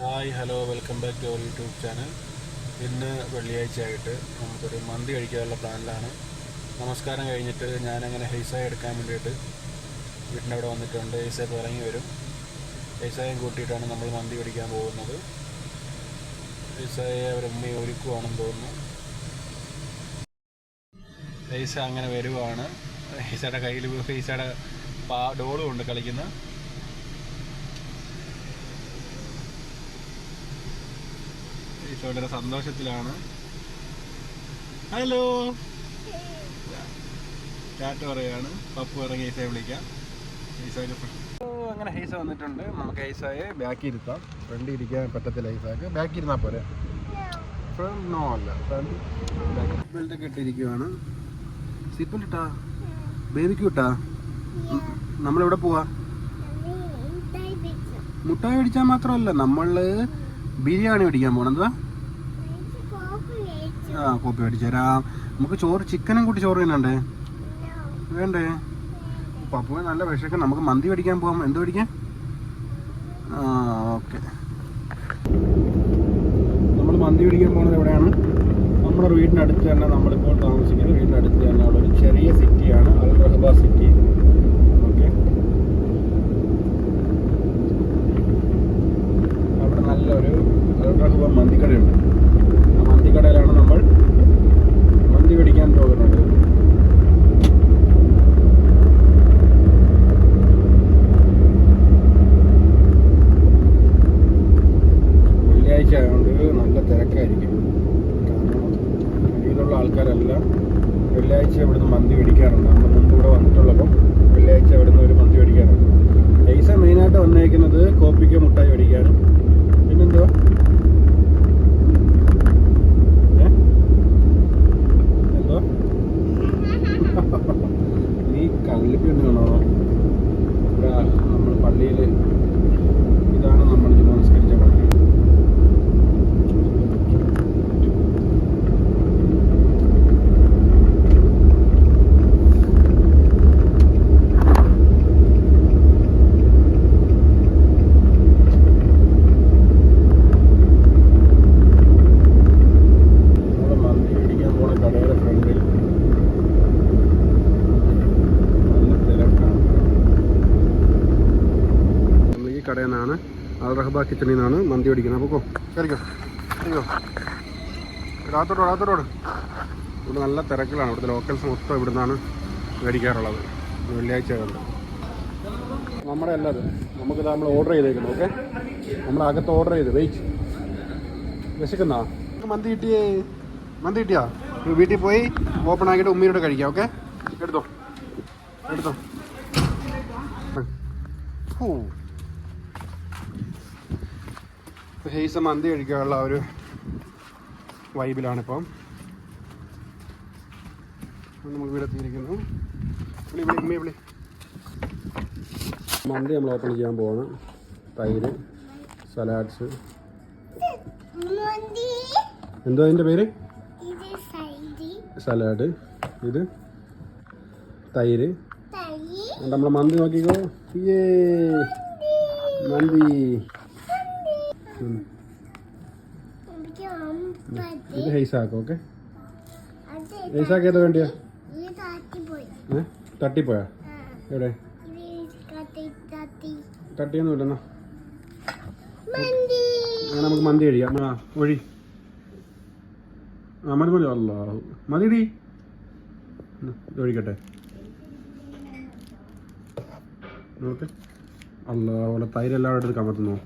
Hi hello welcome back to our YouTube channel. ഇന്ന് വെള്ളിയാഴ്ചയായിട്ട് നമുക്കൊരു മന്തി കഴിക്കാനുള്ള പ്ലാനിലാണ്. നമസ്കാരം കഴിഞ്ഞിട്ട് ഞാനങ്ങനെ ഹൈസായ എടുക്കാൻ വേണ്ടിയിട്ട് വീട്ടിൻ്റെ അവിടെ വന്നിട്ടുണ്ട്. ഹൈസയൊക്കെ ഇറങ്ങി വരും. ഹൈസായം കൂട്ടിയിട്ടാണ് നമ്മൾ മന്തി പിടിക്കാൻ പോകുന്നത്. ഹൈസായെ അവരമ്മയെ ഒരുക്കുവാണെന്ന് തോന്നുന്നു. ഹൈസ അങ്ങനെ വരുവാണ്. ഹൈസയുടെ കയ്യിൽ ഹൈസയുടെ ഡോളും ഉണ്ട് കളിക്കുന്ന. വളരെ സന്തോഷത്തിലാണ്. ഹലോ ടാറ്റ പറയാണ്. പപ്പു ഇറങ്ങി ഹൈസയെ വിളിക്കാം. അങ്ങനെ ഹൈസ വന്നിട്ടുണ്ട്. നമുക്ക് ഹൈസയെ ബാക്കി ഇരുത്താം. ഫ്രണ്ടിൽ ഇരിക്കാൻ പറ്റത്തില്ല. ഹൈസക്ക് ബാക്കി ഇരുന്നാൽ പോരെ. നോ അല്ല, ഫ്രണ്ട് ബെൽറ്റൊക്കെ ഇട്ടിരിക്കുവാണ്. സീറ്റ് ബെൽറ്റ് ഇട്ടാ? ബേബിക്ക് ഇട്ടാ? നമ്മളെവിടെ പോവാ? മുട്ടായി മേടിച്ചാൽ മാത്രമല്ല, നമ്മള് ബിരിയാണി മേടിക്കാൻ പോണെന്താ? കോപ്പി മേടിച്ചു തരാം. നമുക്ക് ചോറ്, ചിക്കനും കൂട്ടി ചോറ് തിന്നണ്ടേ? വേണ്ടേ? പപ്പുവെ നല്ല വിഷമൊക്കെ. നമുക്ക് മന്തി മേടിക്കാൻ പോവാം. എന്ത് മേടിക്കാൻ? ഓക്കെ. നമ്മൾ മന്തി മേടിക്കാൻ പോകുന്നത് എവിടെയാണ്? നമ്മുടെ വീടിൻ്റെ അടുത്ത് തന്നെ, നമ്മളിപ്പോൾ താമസിക്കുന്ന വീടിൻ്റെ അടുത്ത് തന്നെ ഉള്ളൊരു ചെറിയ സിറ്റിയാണ് അൽ റഹബ സിറ്റി. ഓക്കെ, അവിടെ നല്ലൊരു അൽ റഹബ മന്തിക്കടയുണ്ട്. ആ മന്തിക്കടയിലാണ് നമ്മൾ മന്തി മേടിക്കാൻ പോകുന്നത്. വെള്ളിയാഴ്ച ആയതുകൊണ്ട് നല്ല തിരക്കായിരിക്കും. കാരണം ഇതിലുള്ള ആൾക്കാരെല്ലാം വെള്ളിയാഴ്ച ഇവിടുന്ന് മന്തി മേടിക്കാറുണ്ട്. നമ്മൾ മുമ്പ് ഇവിടെ വന്നിട്ടുള്ളപ്പം വെള്ളിയാഴ്ച ഇവിടുന്ന് ഒരു മന്തി മേടിക്കാറുണ്ട്. പൈസ മെയിനായിട്ട് വന്നേക്കുന്നത് കോപ്പിക്ക് മുട്ടായി മേടിക്കാനും. പിന്നെന്തുവാ, എന്തോ ഈ കല്ലിപ്പി ഒന്ന് കാണോ? ഇവിടെ നമ്മൾ പള്ളിയിൽ, ഇതാണ് നമ്മൾ നമസ്കരിച്ച പള്ളി. കടയിൽ നിന്നാണ്, അൽ റഹബ കിച്ചണിൽ നിന്നാണ് മന്തി മേടിക്കുന്നത്. അപ്പോൾ കയറിക്കോ, അയ്യോ രാത്തോട്. ഇവിടെ നല്ല തിരക്കിലാണ്. ഇവിടുത്തെ ലോക്കൽസ് മൊത്തം ഇവിടെ നിന്നാണ് മേടിക്കാറുള്ളത്. വെള്ളിയാഴ്ച ആയതുകൊണ്ട് നമ്മുടെ അല്ലത്, നമുക്കിത് നമ്മൾ ഓർഡർ ചെയ്തേക്കുന്നു. ഓക്കെ, നമ്മൾ അകത്ത് ഓർഡർ ചെയ്ത്. വെയിറ്റ്, വിശക്കുന്നാ? മന്തി കിട്ടിയാ? വീട്ടിൽ പോയി ഓപ്പൺ ആക്കിയിട്ട് ഉമ്മീരോട് കഴിക്കാം. ഓക്കെ, എടുത്തോ. ഹൈസ മന്തി കഴിക്കാനുള്ള ഒരു വൈബിലാണിപ്പം. നമ്മൾ ഇവിടെ എത്തിയിരിക്കുന്നു. വിളി മന്തി നമ്മൾ ഓപ്പൺ ചെയ്യാൻ പോവാണ്. തൈര്, സലാഡ്സ്. എന്തോ അതിൻ്റെ പേര്? സലാഡ്, ഇത് തൈര്. നമ്മൾ മന്തി നോക്കിക്കോ. മന്തി. ഇത് ഹൈസാക്ക്. ഓക്കെ, ഹൈസാക്ക് ഏതാ വേണ്ടിയാ? തട്ടിപ്പോയാ? എവിടെ? തട്ടിയൊന്നുമില്ലെന്നാ. അങ്ങനെ നമുക്ക് മന്തി കഴിക്കാം. ഒഴി. മതി. അല്ല മതിടി, ഒഴിക്കട്ടെ. നോക്ക്. അല്ല, അവിടെ തൈരെല്ലാം എടുത്ത് കമത്തുന്നു.